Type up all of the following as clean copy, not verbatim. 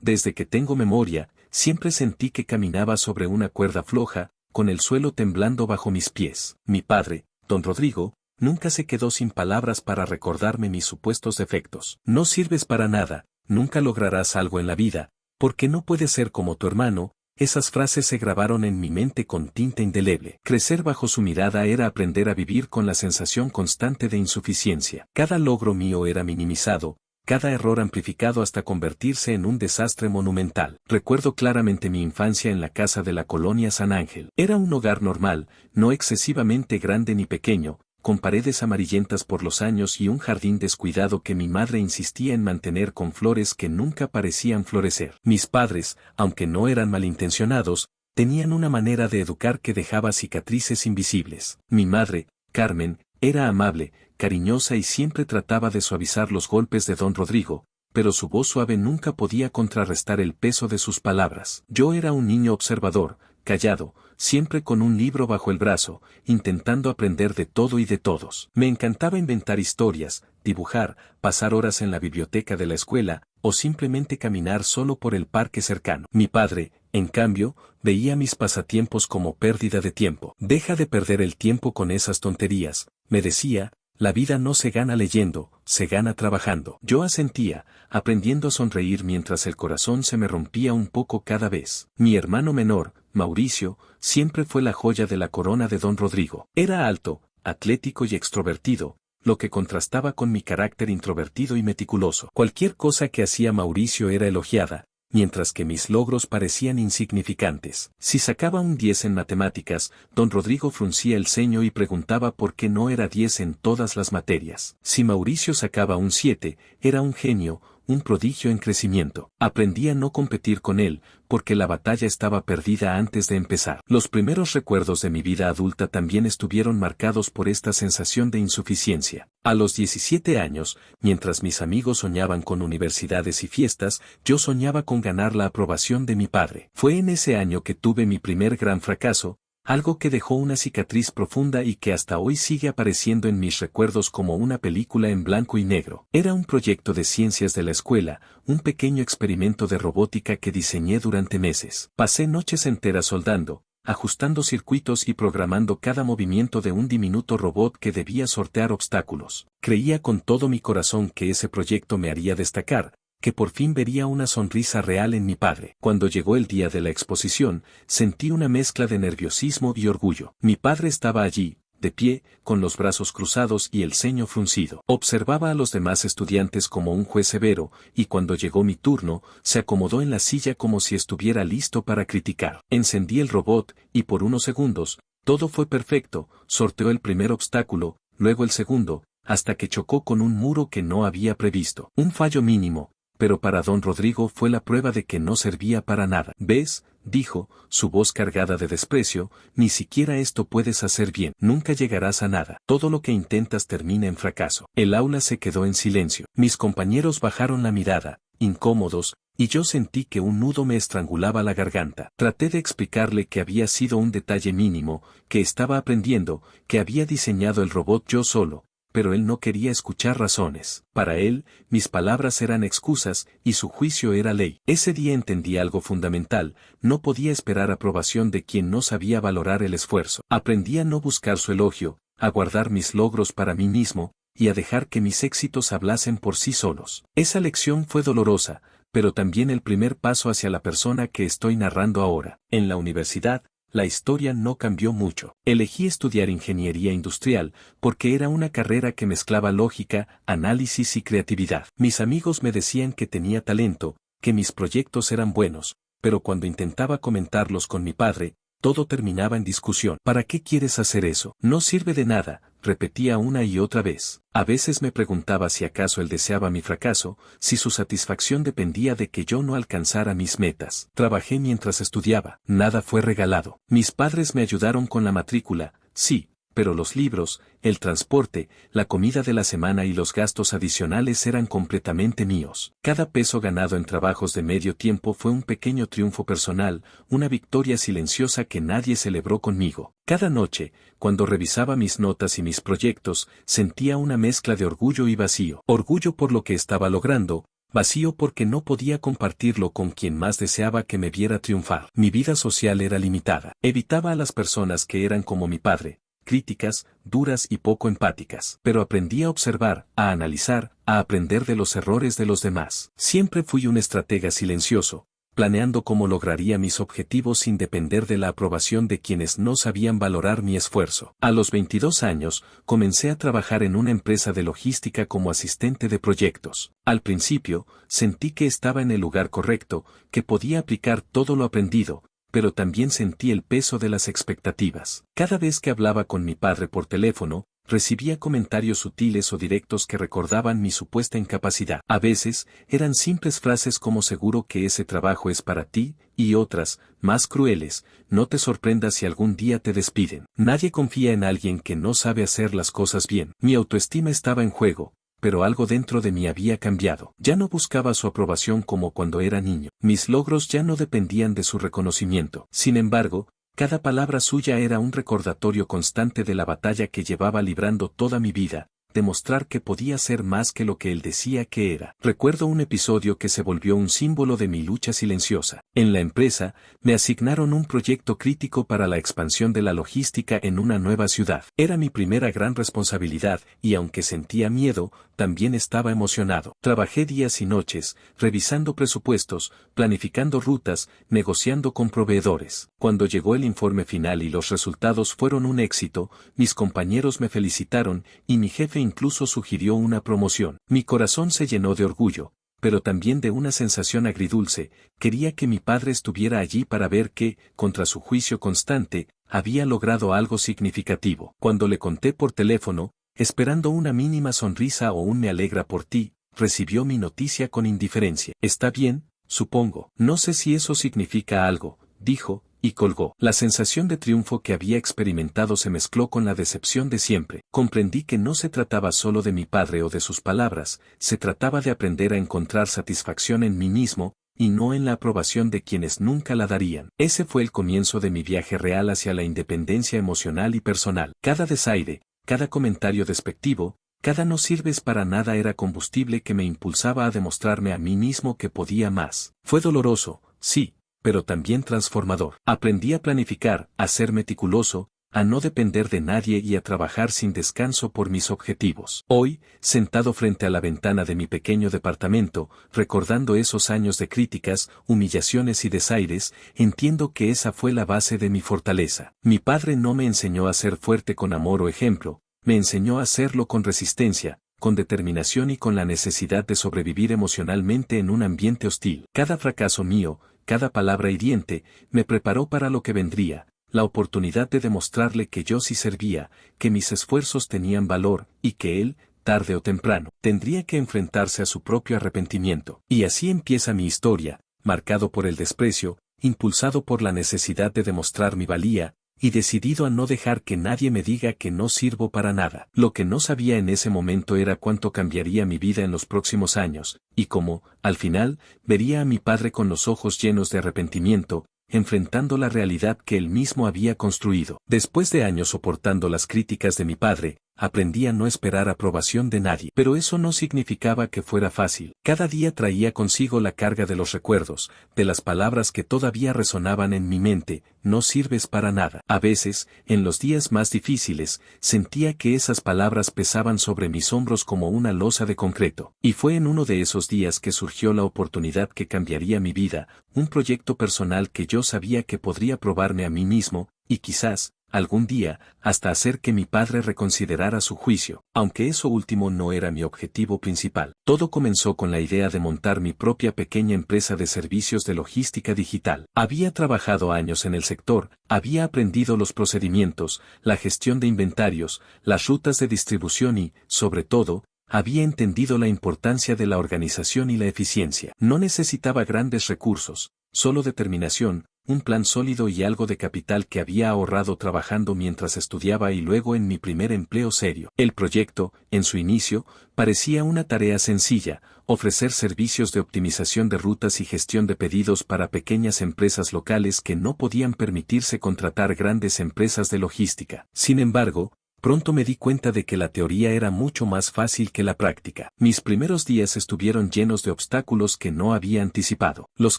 Desde que tengo memoria, siempre sentí que caminaba sobre una cuerda floja, con el suelo temblando bajo mis pies. Mi padre, don Rodrigo, nunca se quedó sin palabras para recordarme mis supuestos defectos. No sirves para nada, nunca lograrás algo en la vida, porque no puedes ser como tu hermano. Esas frases se grabaron en mi mente con tinta indeleble. Crecer bajo su mirada era aprender a vivir con la sensación constante de insuficiencia. Cada logro mío era minimizado, cada error amplificado hasta convertirse en un desastre monumental. Recuerdo claramente mi infancia en la casa de la colonia San Ángel. Era un hogar normal, no excesivamente grande ni pequeño, con paredes amarillentas por los años y un jardín descuidado que mi madre insistía en mantener con flores que nunca parecían florecer. Mis padres, aunque no eran malintencionados, tenían una manera de educar que dejaba cicatrices invisibles. Mi madre, Carmen, era amable, cariñosa y siempre trataba de suavizar los golpes de don Rodrigo, pero su voz suave nunca podía contrarrestar el peso de sus palabras. Yo era un niño observador, callado, siempre con un libro bajo el brazo, intentando aprender de todo y de todos. Me encantaba inventar historias, dibujar, pasar horas en la biblioteca de la escuela, o simplemente caminar solo por el parque cercano. Mi padre, en cambio, veía mis pasatiempos como pérdida de tiempo. Deja de perder el tiempo con esas tonterías, me decía. La vida no se gana leyendo, se gana trabajando. Yo asentía, aprendiendo a sonreír mientras el corazón se me rompía un poco cada vez. Mi hermano menor, Mauricio, siempre fue la joya de la corona de don Rodrigo. Era alto, atlético y extrovertido, lo que contrastaba con mi carácter introvertido y meticuloso. Cualquier cosa que hacía Mauricio era elogiada, mientras que mis logros parecían insignificantes. Si sacaba un 10 en matemáticas, don Rodrigo fruncía el ceño y preguntaba por qué no era 10 en todas las materias. Si Mauricio sacaba un 7, era un genio, un prodigio en crecimiento. Aprendí a no competir con él, porque la batalla estaba perdida antes de empezar. Los primeros recuerdos de mi vida adulta también estuvieron marcados por esta sensación de insuficiencia. A los 17 años, mientras mis amigos soñaban con universidades y fiestas, yo soñaba con ganar la aprobación de mi padre. Fue en ese año que tuve mi primer gran fracaso, algo que dejó una cicatriz profunda y que hasta hoy sigue apareciendo en mis recuerdos como una película en blanco y negro. Era un proyecto de ciencias de la escuela, un pequeño experimento de robótica que diseñé durante meses. Pasé noches enteras soldando, ajustando circuitos y programando cada movimiento de un diminuto robot que debía sortear obstáculos. Creía con todo mi corazón que ese proyecto me haría destacar, que por fin vería una sonrisa real en mi padre. Cuando llegó el día de la exposición, sentí una mezcla de nerviosismo y orgullo. Mi padre estaba allí, de pie, con los brazos cruzados y el ceño fruncido. Observaba a los demás estudiantes como un juez severo, y cuando llegó mi turno, se acomodó en la silla como si estuviera listo para criticar. Encendí el robot, y por unos segundos, todo fue perfecto. Sorteó el primer obstáculo, luego el segundo, hasta que chocó con un muro que no había previsto. Un fallo mínimo, pero para don Rodrigo fue la prueba de que no servía para nada. ¿Ves?, dijo, su voz cargada de desprecio, ni siquiera esto puedes hacer bien. Nunca llegarás a nada. Todo lo que intentas termina en fracaso. El aula se quedó en silencio. Mis compañeros bajaron la mirada, incómodos, y yo sentí que un nudo me estrangulaba la garganta. Traté de explicarle que había sido un detalle mínimo, que estaba aprendiendo, que había diseñado el robot yo solo, pero él no quería escuchar razones. Para él, mis palabras eran excusas, y su juicio era ley. Ese día entendí algo fundamental: no podía esperar aprobación de quien no sabía valorar el esfuerzo. Aprendí a no buscar su elogio, a guardar mis logros para mí mismo, y a dejar que mis éxitos hablasen por sí solos. Esa lección fue dolorosa, pero también el primer paso hacia la persona que estoy narrando ahora. En la universidad, la historia no cambió mucho. Elegí estudiar ingeniería industrial porque era una carrera que mezclaba lógica, análisis y creatividad. Mis amigos me decían que tenía talento, que mis proyectos eran buenos, pero cuando intentaba comentarlos con mi padre, todo terminaba en discusión. ¿Para qué quieres hacer eso? No sirve de nada, repetía una y otra vez. A veces me preguntaba si acaso él deseaba mi fracaso, si su satisfacción dependía de que yo no alcanzara mis metas. Trabajé mientras estudiaba. Nada fue regalado. Mis padres me ayudaron con la matrícula, sí, pero los libros, el transporte, la comida de la semana y los gastos adicionales eran completamente míos. Cada peso ganado en trabajos de medio tiempo fue un pequeño triunfo personal, una victoria silenciosa que nadie celebró conmigo. Cada noche, cuando revisaba mis notas y mis proyectos, sentía una mezcla de orgullo y vacío. Orgullo por lo que estaba logrando, Vacío porque no podía compartirlo con quien más deseaba que me viera triunfar. Mi vida social era limitada. Evitaba a las personas que eran como mi padre, críticas, duras y poco empáticas. Pero aprendí a observar, a analizar, a aprender de los errores de los demás. Siempre fui un estratega silencioso, planeando cómo lograría mis objetivos sin depender de la aprobación de quienes no sabían valorar mi esfuerzo. A los 22 años, comencé a trabajar en una empresa de logística como asistente de proyectos. Al principio, sentí que estaba en el lugar correcto, que podía aplicar todo lo aprendido, pero también sentí el peso de las expectativas. Cada vez que hablaba con mi padre por teléfono, recibía comentarios sutiles o directos que recordaban mi supuesta incapacidad. A veces, eran simples frases como seguro que ese trabajo es para ti, y otras, más crueles, no te sorprendas si algún día te despiden. Nadie confía en alguien que no sabe hacer las cosas bien. Mi autoestima estaba en juego, pero algo dentro de mí había cambiado. Ya no buscaba su aprobación como cuando era niño. Mis logros ya no dependían de su reconocimiento. Sin embargo, cada palabra suya era un recordatorio constante de la batalla que llevaba librando toda mi vida, demostrar que podía ser más que lo que él decía que era. Recuerdo un episodio que se volvió un símbolo de mi lucha silenciosa. En la empresa, me asignaron un proyecto crítico para la expansión de la logística en una nueva ciudad. Era mi primera gran responsabilidad y aunque sentía miedo, también estaba emocionado. Trabajé días y noches, revisando presupuestos, planificando rutas, negociando con proveedores. Cuando llegó el informe final y los resultados fueron un éxito, mis compañeros me felicitaron y mi jefe incluso sugirió una promoción. Mi corazón se llenó de orgullo, pero también de una sensación agridulce. Quería que mi padre estuviera allí para ver que, contra su juicio constante, había logrado algo significativo. Cuando le conté por teléfono, esperando una mínima sonrisa o un me alegra por ti, recibió mi noticia con indiferencia. Está bien, supongo. No sé si eso significa algo, dijo, y colgó. La sensación de triunfo que había experimentado se mezcló con la decepción de siempre. Comprendí que no se trataba solo de mi padre o de sus palabras, se trataba de aprender a encontrar satisfacción en mí mismo, y no en la aprobación de quienes nunca la darían. Ese fue el comienzo de mi viaje real hacia la independencia emocional y personal. Cada desaire, cada comentario despectivo, cada no sirves para nada era combustible que me impulsaba a demostrarme a mí mismo que podía más. Fue doloroso, sí, pero también transformador. Aprendí a planificar, a ser meticuloso, a no depender de nadie y a trabajar sin descanso por mis objetivos. Hoy, sentado frente a la ventana de mi pequeño departamento, recordando esos años de críticas, humillaciones y desaires, entiendo que esa fue la base de mi fortaleza. Mi padre no me enseñó a ser fuerte con amor o ejemplo, me enseñó a hacerlo con resistencia, con determinación y con la necesidad de sobrevivir emocionalmente en un ambiente hostil. Cada fracaso mío, cada palabra hiriente, me preparó para lo que vendría, la oportunidad de demostrarle que yo sí servía, que mis esfuerzos tenían valor, y que él, tarde o temprano, tendría que enfrentarse a su propio arrepentimiento. Y así empieza mi historia, marcado por el desprecio, impulsado por la necesidad de demostrar mi valía, y decidido a no dejar que nadie me diga que no sirvo para nada. Lo que no sabía en ese momento era cuánto cambiaría mi vida en los próximos años, y cómo, al final, vería a mi padre con los ojos llenos de arrepentimiento, enfrentando la realidad que él mismo había construido. Después de años soportando las críticas de mi padre, aprendí a no esperar aprobación de nadie. Pero eso no significaba que fuera fácil. Cada día traía consigo la carga de los recuerdos, de las palabras que todavía resonaban en mi mente, no sirves para nada. A veces, en los días más difíciles, sentía que esas palabras pesaban sobre mis hombros como una losa de concreto. Y fue en uno de esos días que surgió la oportunidad que cambiaría mi vida, un proyecto personal que yo sabía que podría probarme a mí mismo, y quizás, algún día, hasta hacer que mi padre reconsiderara su juicio, aunque eso último no era mi objetivo principal. Todo comenzó con la idea de montar mi propia pequeña empresa de servicios de logística digital. Había trabajado años en el sector, había aprendido los procedimientos, la gestión de inventarios, las rutas de distribución y, sobre todo, había entendido la importancia de la organización y la eficiencia. No necesitaba grandes recursos, solo determinación, un plan sólido y algo de capital que había ahorrado trabajando mientras estudiaba y luego en mi primer empleo serio. El proyecto, en su inicio, parecía una tarea sencilla, ofrecer servicios de optimización de rutas y gestión de pedidos para pequeñas empresas locales que no podían permitirse contratar grandes empresas de logística. Sin embargo, Pronto me di cuenta de que la teoría era mucho más fácil que la práctica. Mis primeros días estuvieron llenos de obstáculos que no había anticipado. Los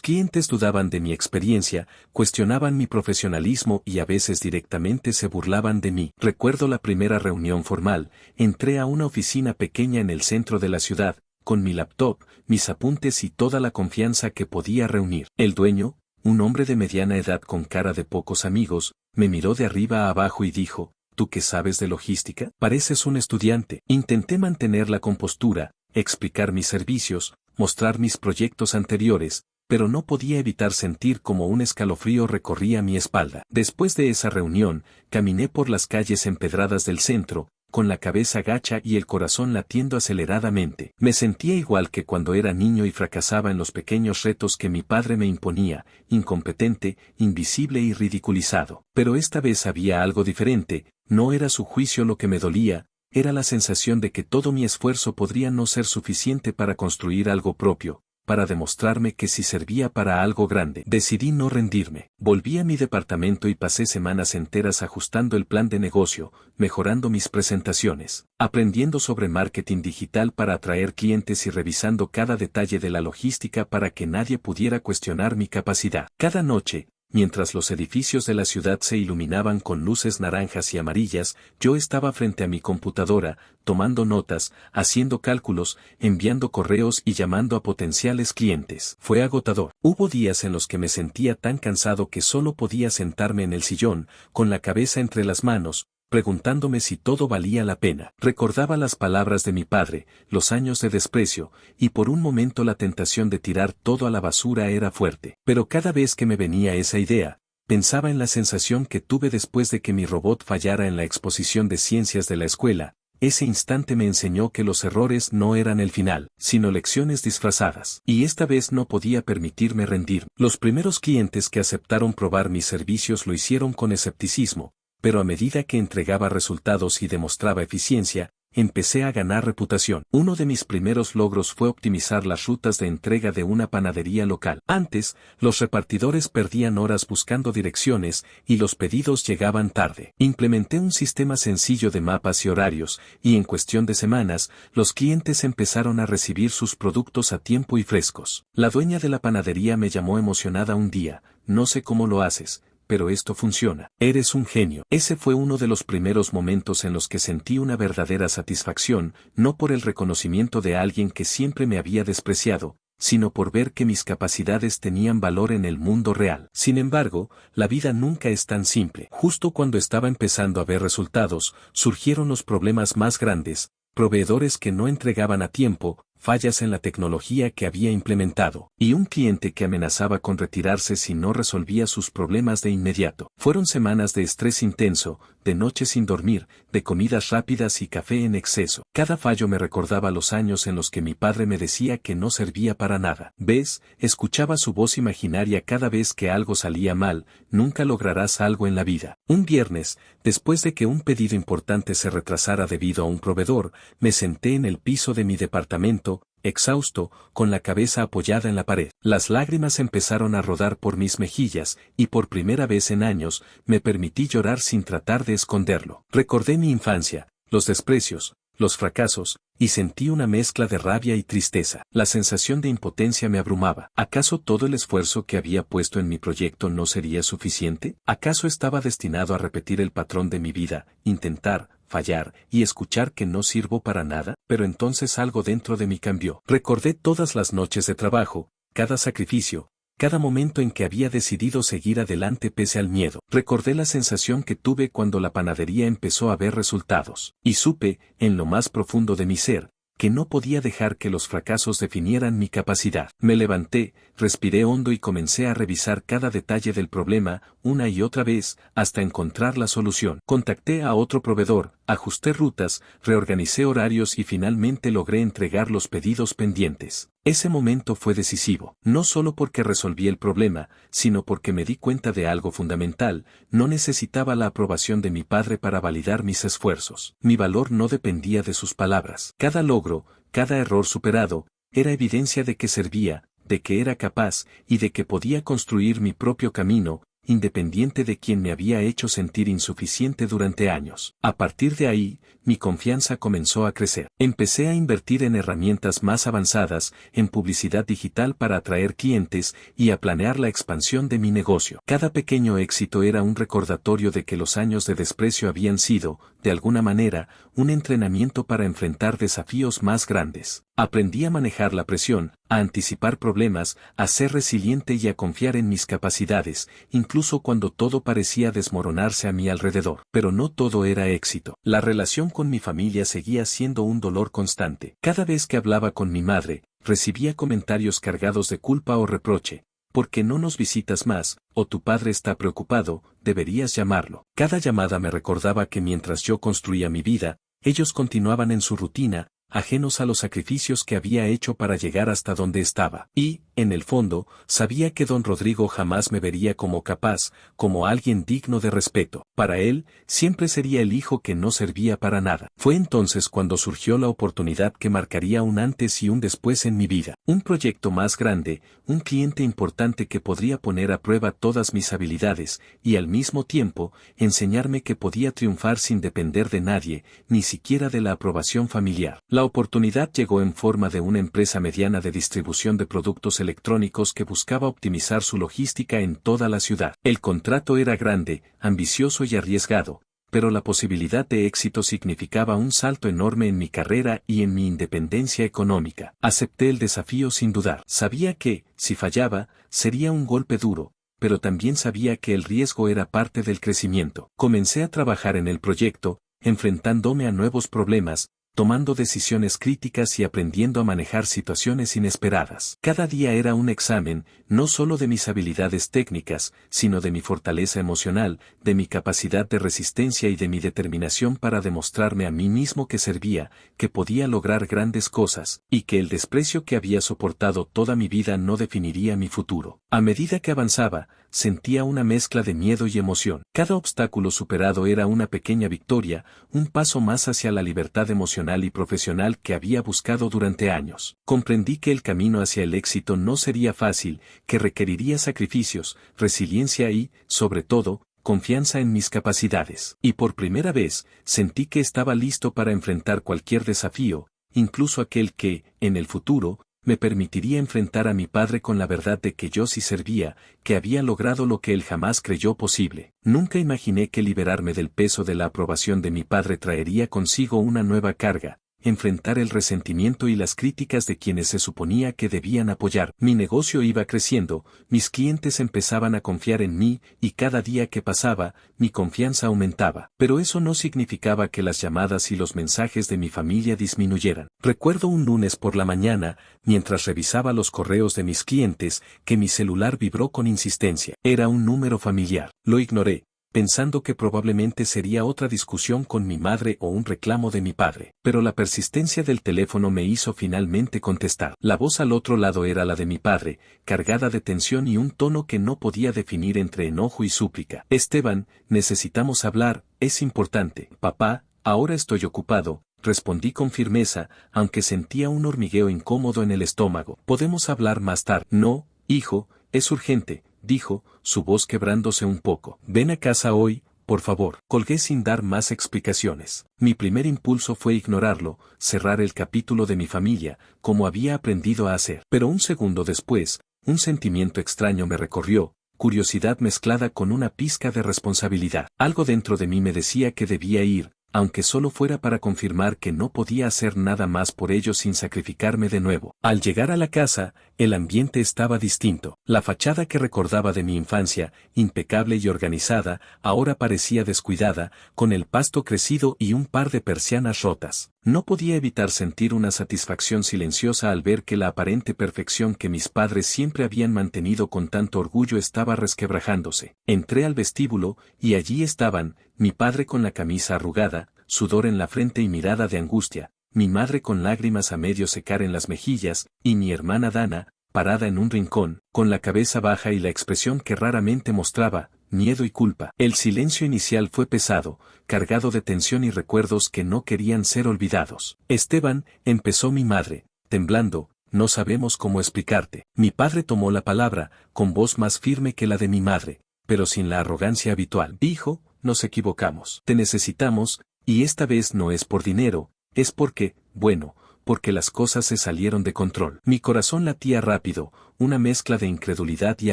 clientes dudaban de mi experiencia, cuestionaban mi profesionalismo y a veces directamente se burlaban de mí. Recuerdo la primera reunión formal. Entré a una oficina pequeña en el centro de la ciudad, con mi laptop, mis apuntes y toda la confianza que podía reunir. El dueño, un hombre de mediana edad con cara de pocos amigos, me miró de arriba a abajo y dijo: ¿Tú qué sabes de logística? Pareces un estudiante. Intenté mantener la compostura, explicar mis servicios, mostrar mis proyectos anteriores, pero no podía evitar sentir como un escalofrío recorría mi espalda. Después de esa reunión, caminé por las calles empedradas del centro, con la cabeza gacha y el corazón latiendo aceleradamente. Me sentía igual que cuando era niño y fracasaba en los pequeños retos que mi padre me imponía, incompetente, invisible y ridiculizado. Pero esta vez había algo diferente, no era su juicio lo que me dolía, era la sensación de que todo mi esfuerzo podría no ser suficiente para construir algo propio, para demostrarme que sí servía para algo grande. Decidí no rendirme. Volví a mi departamento y pasé semanas enteras ajustando el plan de negocio, mejorando mis presentaciones, aprendiendo sobre marketing digital para atraer clientes y revisando cada detalle de la logística para que nadie pudiera cuestionar mi capacidad. Cada noche, mientras los edificios de la ciudad se iluminaban con luces naranjas y amarillas, yo estaba frente a mi computadora, tomando notas, haciendo cálculos, enviando correos y llamando a potenciales clientes. Fue agotador. Hubo días en los que me sentía tan cansado que solo podía sentarme en el sillón, con la cabeza entre las manos, preguntándome si todo valía la pena. Recordaba las palabras de mi padre, los años de desprecio, y por un momento la tentación de tirar todo a la basura era fuerte. Pero cada vez que me venía esa idea, pensaba en la sensación que tuve después de que mi robot fallara en la exposición de ciencias de la escuela. Ese instante me enseñó que los errores no eran el final, sino lecciones disfrazadas. Y esta vez no podía permitirme rendir. Los primeros clientes que aceptaron probar mis servicios lo hicieron con escepticismo, pero a medida que entregaba resultados y demostraba eficiencia, empecé a ganar reputación. Uno de mis primeros logros fue optimizar las rutas de entrega de una panadería local. Antes, los repartidores perdían horas buscando direcciones y los pedidos llegaban tarde. Implementé un sistema sencillo de mapas y horarios, y en cuestión de semanas, los clientes empezaron a recibir sus productos a tiempo y frescos. La dueña de la panadería me llamó emocionada un día: «No sé cómo lo haces, pero esto funciona. Eres un genio». Ese fue uno de los primeros momentos en los que sentí una verdadera satisfacción, no por el reconocimiento de alguien que siempre me había despreciado, sino por ver que mis capacidades tenían valor en el mundo real. Sin embargo, la vida nunca es tan simple. Justo cuando estaba empezando a ver resultados, surgieron los problemas más grandes: proveedores que no entregaban a tiempo, fallas en la tecnología que había implementado, y un cliente que amenazaba con retirarse si no resolvía sus problemas de inmediato. Fueron semanas de estrés intenso, de noches sin dormir, de comidas rápidas y café en exceso. Cada fallo me recordaba los años en los que mi padre me decía que no servía para nada. ¿Ves? Escuchaba su voz imaginaria cada vez que algo salía mal: nunca lograrás algo en la vida. Un viernes, después de que un pedido importante se retrasara debido a un proveedor, me senté en el piso de mi departamento, exhausto, con la cabeza apoyada en la pared. Las lágrimas empezaron a rodar por mis mejillas, y por primera vez en años, me permití llorar sin tratar de esconderlo. Recordé mi infancia, los desprecios, los fracasos, y sentí una mezcla de rabia y tristeza. La sensación de impotencia me abrumaba. ¿Acaso todo el esfuerzo que había puesto en mi proyecto no sería suficiente? ¿Acaso estaba destinado a repetir el patrón de mi vida, intentar, fallar y escuchar que no sirvo para nada? Pero entonces algo dentro de mí cambió. Recordé todas las noches de trabajo, cada sacrificio, cada momento en que había decidido seguir adelante pese al miedo. Recordé la sensación que tuve cuando la panadería empezó a ver resultados. Y supe, en lo más profundo de mi ser, que no podía dejar que los fracasos definieran mi capacidad. Me levanté, respiré hondo y comencé a revisar cada detalle del problema, una y otra vez, hasta encontrar la solución. Contacté a otro proveedor, ajusté rutas, reorganicé horarios y finalmente logré entregar los pedidos pendientes. Ese momento fue decisivo, no solo porque resolví el problema, sino porque me di cuenta de algo fundamental: no necesitaba la aprobación de mi padre para validar mis esfuerzos. Mi valor no dependía de sus palabras. Cada logro, cada error superado, era evidencia de que servía, de que era capaz, y de que podía construir mi propio camino, independiente de quien me había hecho sentir insuficiente durante años. A partir de ahí, mi confianza comenzó a crecer. Empecé a invertir en herramientas más avanzadas, en publicidad digital para atraer clientes y a planear la expansión de mi negocio. Cada pequeño éxito era un recordatorio de que los años de desprecio habían sido, de alguna manera, un entrenamiento para enfrentar desafíos más grandes. Aprendí a manejar la presión, a anticipar problemas, a ser resiliente y a confiar en mis capacidades, incluso cuando todo parecía desmoronarse a mi alrededor. Pero no todo era éxito. La relación con mi familia seguía siendo un dolor constante. Cada vez que hablaba con mi madre, recibía comentarios cargados de culpa o reproche. ¿Por qué no nos visitas más? O tu padre está preocupado, deberías llamarlo. Cada llamada me recordaba que mientras yo construía mi vida, ellos continuaban en su rutina, ajenos a los sacrificios que había hecho para llegar hasta donde estaba. Y, en el fondo, sabía que don Rodrigo jamás me vería como capaz, como alguien digno de respeto. Para él, siempre sería el hijo que no servía para nada. Fue entonces cuando surgió la oportunidad que marcaría un antes y un después en mi vida. Un proyecto más grande, un cliente importante que podría poner a prueba todas mis habilidades, y al mismo tiempo, enseñarme que podía triunfar sin depender de nadie, ni siquiera de la aprobación familiar. La oportunidad llegó en forma de una empresa mediana de distribución de productos electrónicos que buscaba optimizar su logística en toda la ciudad. El contrato era grande, ambicioso y arriesgado, pero la posibilidad de éxito significaba un salto enorme en mi carrera y en mi independencia económica. Acepté el desafío sin dudar. Sabía que, si fallaba, sería un golpe duro, pero también sabía que el riesgo era parte del crecimiento. Comencé a trabajar en el proyecto, enfrentándome a nuevos problemas, tomando decisiones críticas y aprendiendo a manejar situaciones inesperadas. Cada día era un examen, no solo de mis habilidades técnicas, sino de mi fortaleza emocional, de mi capacidad de resistencia y de mi determinación para demostrarme a mí mismo que servía, que podía lograr grandes cosas, y que el desprecio que había soportado toda mi vida no definiría mi futuro. A medida que avanzaba, sentía una mezcla de miedo y emoción. Cada obstáculo superado era una pequeña victoria, un paso más hacia la libertad emocional y profesional que había buscado durante años. Comprendí que el camino hacia el éxito no sería fácil, que requeriría sacrificios, resiliencia y, sobre todo, confianza en mis capacidades. Y por primera vez, sentí que estaba listo para enfrentar cualquier desafío, incluso aquel que, en el futuro, me permitiría enfrentar a mi padre con la verdad de que yo sí servía, que había logrado lo que él jamás creyó posible. Nunca imaginé que liberarme del peso de la aprobación de mi padre traería consigo una nueva carga, enfrentar el resentimiento y las críticas de quienes se suponía que debían apoyar. Mi negocio iba creciendo, mis clientes empezaban a confiar en mí, y cada día que pasaba, mi confianza aumentaba. Pero eso no significaba que las llamadas y los mensajes de mi familia disminuyeran. Recuerdo un lunes por la mañana, mientras revisaba los correos de mis clientes, que mi celular vibró con insistencia. Era un número familiar. Lo ignoré, pensando que probablemente sería otra discusión con mi madre o un reclamo de mi padre. Pero la persistencia del teléfono me hizo finalmente contestar. La voz al otro lado era la de mi padre, cargada de tensión y un tono que no podía definir entre enojo y súplica. Esteban, necesitamos hablar, es importante. Papá, ahora estoy ocupado, respondí con firmeza, aunque sentía un hormigueo incómodo en el estómago. Podemos hablar más tarde. No, hijo, es urgente, dijo, su voz quebrándose un poco. Ven a casa hoy, por favor. Colgué sin dar más explicaciones. Mi primer impulso fue ignorarlo, cerrar el capítulo de mi familia, como había aprendido a hacer. Pero un segundo después, un sentimiento extraño me recorrió, curiosidad mezclada con una pizca de responsabilidad. Algo dentro de mí me decía que debía ir, aunque solo fuera para confirmar que no podía hacer nada más por ellos sin sacrificarme de nuevo. Al llegar a la casa, el ambiente estaba distinto. La fachada que recordaba de mi infancia, impecable y organizada, ahora parecía descuidada, con el pasto crecido y un par de persianas rotas. No podía evitar sentir una satisfacción silenciosa al ver que la aparente perfección que mis padres siempre habían mantenido con tanto orgullo estaba resquebrajándose. Entré al vestíbulo, y allí estaban, mi padre con la camisa arrugada, sudor en la frente y mirada de angustia, mi madre con lágrimas a medio secar en las mejillas, y mi hermana Dana, parada en un rincón, con la cabeza baja y la expresión que raramente mostraba, miedo y culpa. El silencio inicial fue pesado, cargado de tensión y recuerdos que no querían ser olvidados. Esteban, empezó mi madre, temblando, no sabemos cómo explicarte. Mi padre tomó la palabra, con voz más firme que la de mi madre. pero sin la arrogancia habitual. Hijo, nos equivocamos. Te necesitamos, y esta vez no es por dinero, es porque, bueno, porque las cosas se salieron de control. Mi corazón latía rápido, una mezcla de incredulidad y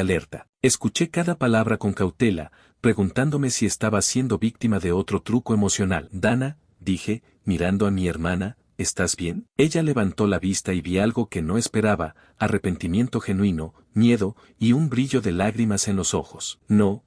alerta. Escuché cada palabra con cautela, preguntándome si estaba siendo víctima de otro truco emocional. Dana, dije, mirando a mi hermana, ¿estás bien? Ella levantó la vista y vi algo que no esperaba, arrepentimiento genuino, miedo, y un brillo de lágrimas en los ojos. No,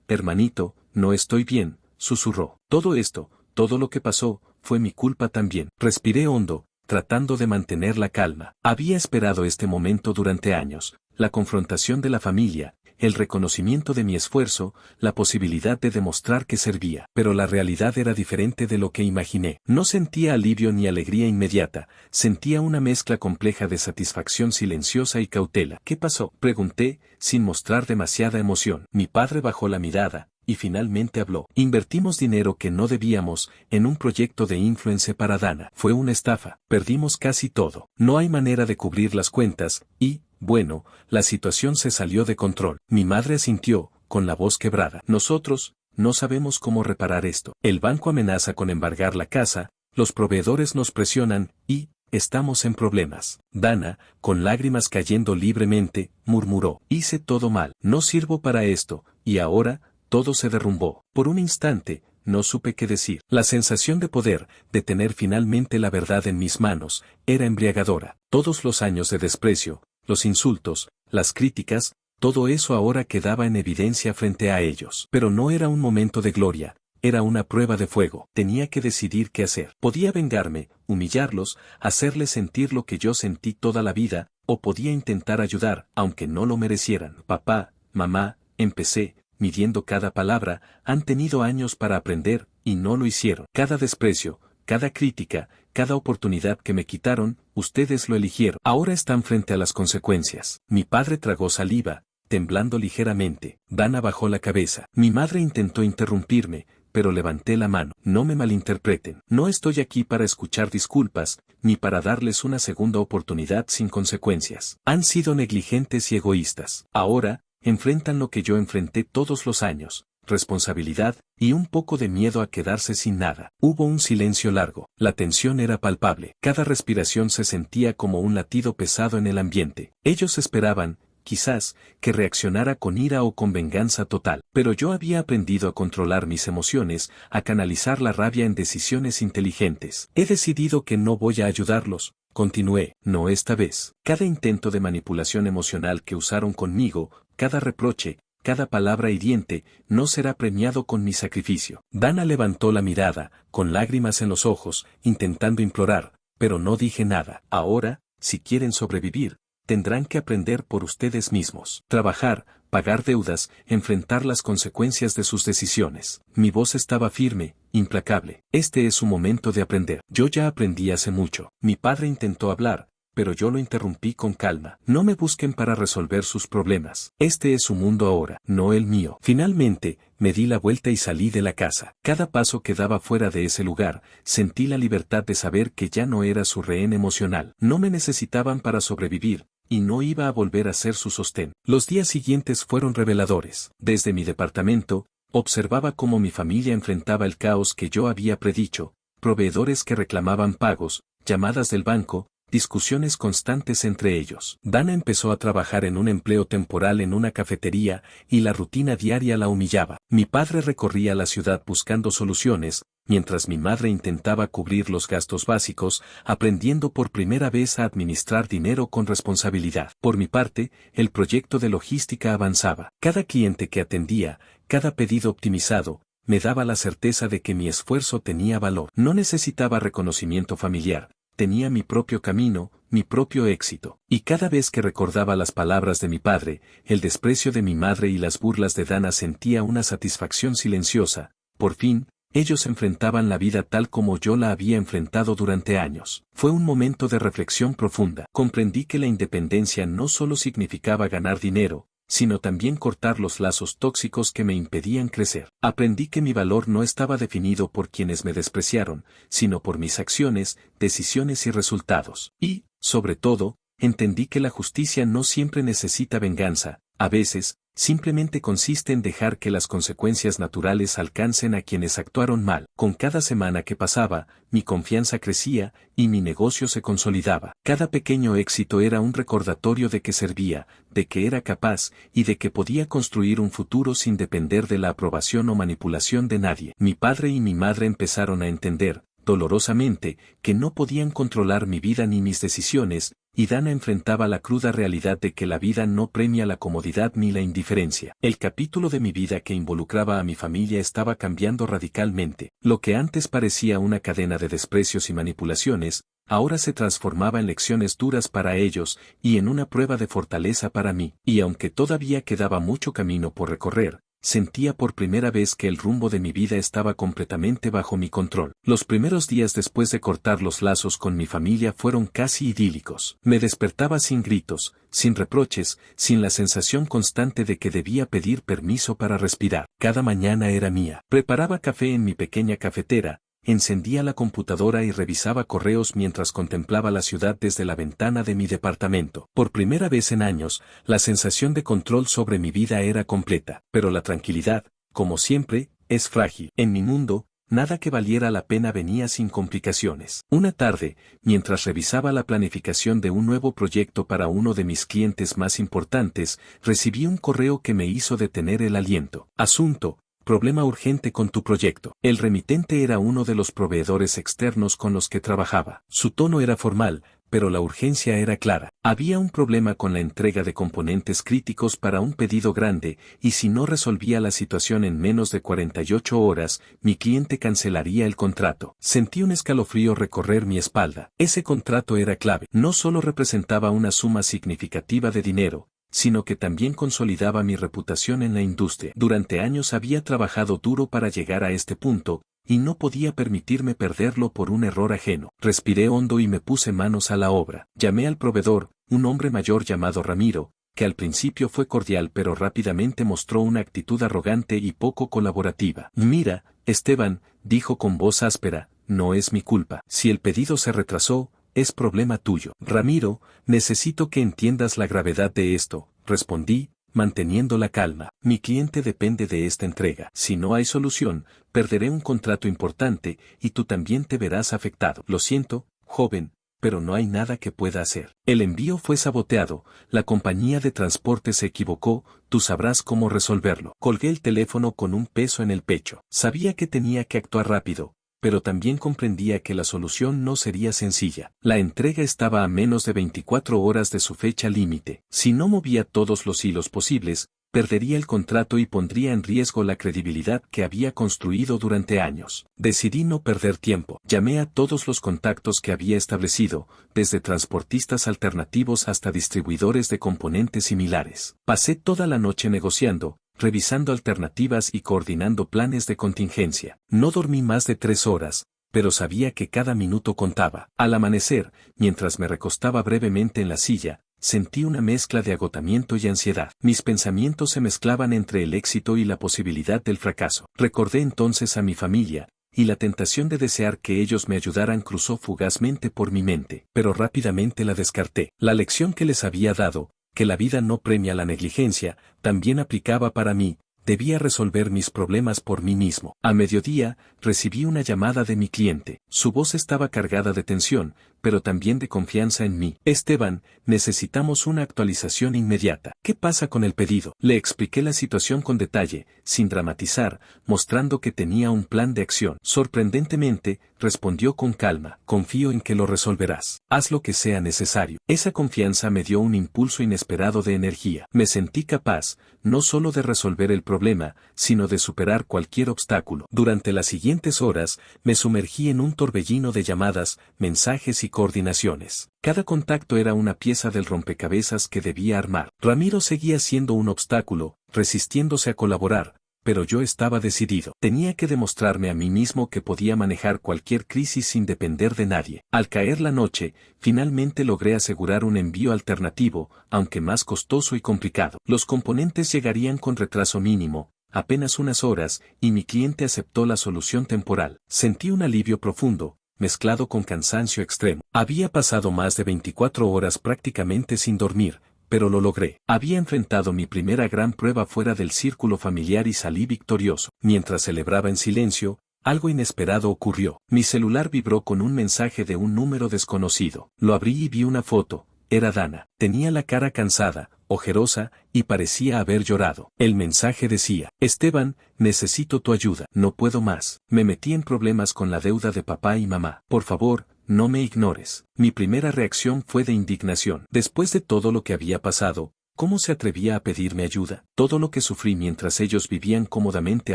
hermanito, no estoy bien, susurró. Todo esto, todo lo que pasó, fue mi culpa también. Respiré hondo, tratando de mantener la calma. Había esperado este momento durante años, la confrontación de la familia, el reconocimiento de mi esfuerzo, la posibilidad de demostrar que servía. Pero la realidad era diferente de lo que imaginé. No sentía alivio ni alegría inmediata, sentía una mezcla compleja de satisfacción silenciosa y cautela. ¿Qué pasó?, pregunté, sin mostrar demasiada emoción. Mi padre bajó la mirada, y finalmente habló. Invertimos dinero que no debíamos en un proyecto de influence para Dana. Fue una estafa. Perdimos casi todo. No hay manera de cubrir las cuentas, y, bueno, la situación se salió de control. Mi madre asintió, con la voz quebrada. Nosotros, no sabemos cómo reparar esto. El banco amenaza con embargar la casa, los proveedores nos presionan, y, estamos en problemas. Dana, con lágrimas cayendo libremente, murmuró. Hice todo mal. No sirvo para esto, y ahora, todo se derrumbó. Por un instante, no supe qué decir. La sensación de poder, de tener finalmente la verdad en mis manos, era embriagadora. Todos los años de desprecio, los insultos, las críticas, todo eso ahora quedaba en evidencia frente a ellos. Pero no era un momento de gloria, era una prueba de fuego. Tenía que decidir qué hacer. Podía vengarme, humillarlos, hacerles sentir lo que yo sentí toda la vida, o podía intentar ayudar, aunque no lo merecieran. Papá, mamá, empecé, midiendo cada palabra, han tenido años para aprender, y no lo hicieron. Cada desprecio, cada crítica, cada oportunidad que me quitaron, ustedes lo eligieron. Ahora están frente a las consecuencias. Mi padre tragó saliva, temblando ligeramente. Dana bajó la cabeza. Mi madre intentó interrumpirme, pero levanté la mano. No me malinterpreten. No estoy aquí para escuchar disculpas, ni para darles una segunda oportunidad sin consecuencias. Han sido negligentes y egoístas. Ahora, enfrentan lo que yo enfrenté todos los años, responsabilidad, y un poco de miedo a quedarse sin nada. Hubo un silencio largo, la tensión era palpable, cada respiración se sentía como un latido pesado en el ambiente. Ellos esperaban, quizás, que reaccionara con ira o con venganza total, pero yo había aprendido a controlar mis emociones, a canalizar la rabia en decisiones inteligentes. He decidido que no voy a ayudarlos. Continué, no esta vez. Cada intento de manipulación emocional que usaron conmigo, cada reproche, cada palabra hiriente, no será premiado con mi sacrificio. Dana levantó la mirada, con lágrimas en los ojos, intentando implorar, pero no dije nada. Ahora, si quieren sobrevivir, tendrán que aprender por ustedes mismos. Trabajar, pagar deudas, enfrentar las consecuencias de sus decisiones. Mi voz estaba firme, implacable. Este es su momento de aprender. Yo ya aprendí hace mucho. Mi padre intentó hablar, pero yo lo interrumpí con calma. No me busquen para resolver sus problemas. Este es su mundo ahora, no el mío. Finalmente, me di la vuelta y salí de la casa. Cada paso que daba fuera de ese lugar, sentí la libertad de saber que ya no era su rehén emocional. No me necesitaban para sobrevivir, y no iba a volver a ser su sostén. Los días siguientes fueron reveladores. Desde mi departamento, observaba cómo mi familia enfrentaba el caos que yo había predicho, proveedores que reclamaban pagos, llamadas del banco, discusiones constantes entre ellos. Dana empezó a trabajar en un empleo temporal en una cafetería, y la rutina diaria la humillaba. Mi padre recorría la ciudad buscando soluciones, mientras mi madre intentaba cubrir los gastos básicos, aprendiendo por primera vez a administrar dinero con responsabilidad. Por mi parte, el proyecto de logística avanzaba. Cada cliente que atendía, cada pedido optimizado, me daba la certeza de que mi esfuerzo tenía valor. No necesitaba reconocimiento familiar. Tenía mi propio camino, mi propio éxito. Y cada vez que recordaba las palabras de mi padre, el desprecio de mi madre y las burlas de Dana, sentía una satisfacción silenciosa. Por fin, ellos enfrentaban la vida tal como yo la había enfrentado durante años. Fue un momento de reflexión profunda. Comprendí que la independencia no solo significaba ganar dinero, sino también cortar los lazos tóxicos que me impedían crecer. Aprendí que mi valor no estaba definido por quienes me despreciaron, sino por mis acciones, decisiones y resultados. Y, sobre todo, entendí que la justicia no siempre necesita venganza, a veces, simplemente consiste en dejar que las consecuencias naturales alcancen a quienes actuaron mal. Con cada semana que pasaba, mi confianza crecía y mi negocio se consolidaba. Cada pequeño éxito era un recordatorio de que servía, de que era capaz y de que podía construir un futuro sin depender de la aprobación o manipulación de nadie. Mi padre y mi madre empezaron a entender, dolorosamente, que no podían controlar mi vida ni mis decisiones, y Dana enfrentaba la cruda realidad de que la vida no premia la comodidad ni la indiferencia. El capítulo de mi vida que involucraba a mi familia estaba cambiando radicalmente. Lo que antes parecía una cadena de desprecios y manipulaciones, ahora se transformaba en lecciones duras para ellos y en una prueba de fortaleza para mí. Y aunque todavía quedaba mucho camino por recorrer, sentía por primera vez que el rumbo de mi vida estaba completamente bajo mi control. Los primeros días después de cortar los lazos con mi familia fueron casi idílicos. Me despertaba sin gritos, sin reproches, sin la sensación constante de que debía pedir permiso para respirar. Cada mañana era mía. Preparaba café en mi pequeña cafetera, encendía la computadora y revisaba correos mientras contemplaba la ciudad desde la ventana de mi departamento. Por primera vez en años, la sensación de control sobre mi vida era completa. Pero la tranquilidad, como siempre, es frágil. En mi mundo, nada que valiera la pena venía sin complicaciones. Una tarde, mientras revisaba la planificación de un nuevo proyecto para uno de mis clientes más importantes, recibí un correo que me hizo detener el aliento. Asunto: problema urgente con tu proyecto. El remitente era uno de los proveedores externos con los que trabajaba. Su tono era formal, pero la urgencia era clara. Había un problema con la entrega de componentes críticos para un pedido grande, y si no resolvía la situación en menos de 48 horas, mi cliente cancelaría el contrato. Sentí un escalofrío recorrer mi espalda. Ese contrato era clave. No solo representaba una suma significativa de dinero, sino que también consolidaba mi reputación en la industria. Durante años había trabajado duro para llegar a este punto, y no podía permitirme perderlo por un error ajeno. Respiré hondo y me puse manos a la obra. Llamé al proveedor, un hombre mayor llamado Ramiro, que al principio fue cordial pero rápidamente mostró una actitud arrogante y poco colaborativa. Mira, Esteban, dijo con voz áspera, no es mi culpa. Si el pedido se retrasó, es problema tuyo. Ramiro, necesito que entiendas la gravedad de esto, respondí, manteniendo la calma. Mi cliente depende de esta entrega. Si no hay solución, perderé un contrato importante y tú también te verás afectado. Lo siento, joven, pero no hay nada que pueda hacer. El envío fue saboteado, la compañía de transporte se equivocó, tú sabrás cómo resolverlo. Colgué el teléfono con un peso en el pecho. Sabía que tenía que actuar rápido, pero también comprendía que la solución no sería sencilla. La entrega estaba a menos de 24 horas de su fecha límite. Si no movía todos los hilos posibles, perdería el contrato y pondría en riesgo la credibilidad que había construido durante años. Decidí no perder tiempo. Llamé a todos los contactos que había establecido, desde transportistas alternativos hasta distribuidores de componentes similares. Pasé toda la noche negociando, revisando alternativas y coordinando planes de contingencia. No dormí más de 3 horas, pero sabía que cada minuto contaba. Al amanecer, mientras me recostaba brevemente en la silla, sentí una mezcla de agotamiento y ansiedad. Mis pensamientos se mezclaban entre el éxito y la posibilidad del fracaso. Recordé entonces a mi familia, y la tentación de desear que ellos me ayudaran cruzó fugazmente por mi mente, pero rápidamente la descarté. La lección que les había dado, que la vida no premia la negligencia, también aplicaba para mí. Debía resolver mis problemas por mí mismo. A mediodía, recibí una llamada de mi cliente. Su voz estaba cargada de tensión, pero también de confianza en mí. Esteban, necesitamos una actualización inmediata. ¿Qué pasa con el pedido? Le expliqué la situación con detalle, sin dramatizar, mostrando que tenía un plan de acción. Sorprendentemente, respondió con calma, confío en que lo resolverás. Haz lo que sea necesario. Esa confianza me dio un impulso inesperado de energía. Me sentí capaz, no solo de resolver el problema, sino de superar cualquier obstáculo. Durante las siguientes horas, me sumergí en un torbellino de llamadas, mensajes y coordinaciones. Cada contacto era una pieza del rompecabezas que debía armar. Ramiro seguía siendo un obstáculo, resistiéndose a colaborar, pero yo estaba decidido. Tenía que demostrarme a mí mismo que podía manejar cualquier crisis sin depender de nadie. Al caer la noche, finalmente logré asegurar un envío alternativo, aunque más costoso y complicado. Los componentes llegarían con retraso mínimo, apenas unas horas, y mi cliente aceptó la solución temporal. Sentí un alivio profundo, mezclado con cansancio extremo. Había pasado más de 24 horas prácticamente sin dormir, pero lo logré. Había enfrentado mi primera gran prueba fuera del círculo familiar y salí victorioso. Mientras celebraba en silencio, algo inesperado ocurrió. Mi celular vibró con un mensaje de un número desconocido. Lo abrí y vi una foto. Era Dana. Tenía la cara cansada, ojerosa, y parecía haber llorado. El mensaje decía: Esteban, necesito tu ayuda. No puedo más. Me metí en problemas con la deuda de papá y mamá. Por favor, no me ignores. Mi primera reacción fue de indignación. Después de todo lo que había pasado, ¿cómo se atrevía a pedirme ayuda? Todo lo que sufrí mientras ellos vivían cómodamente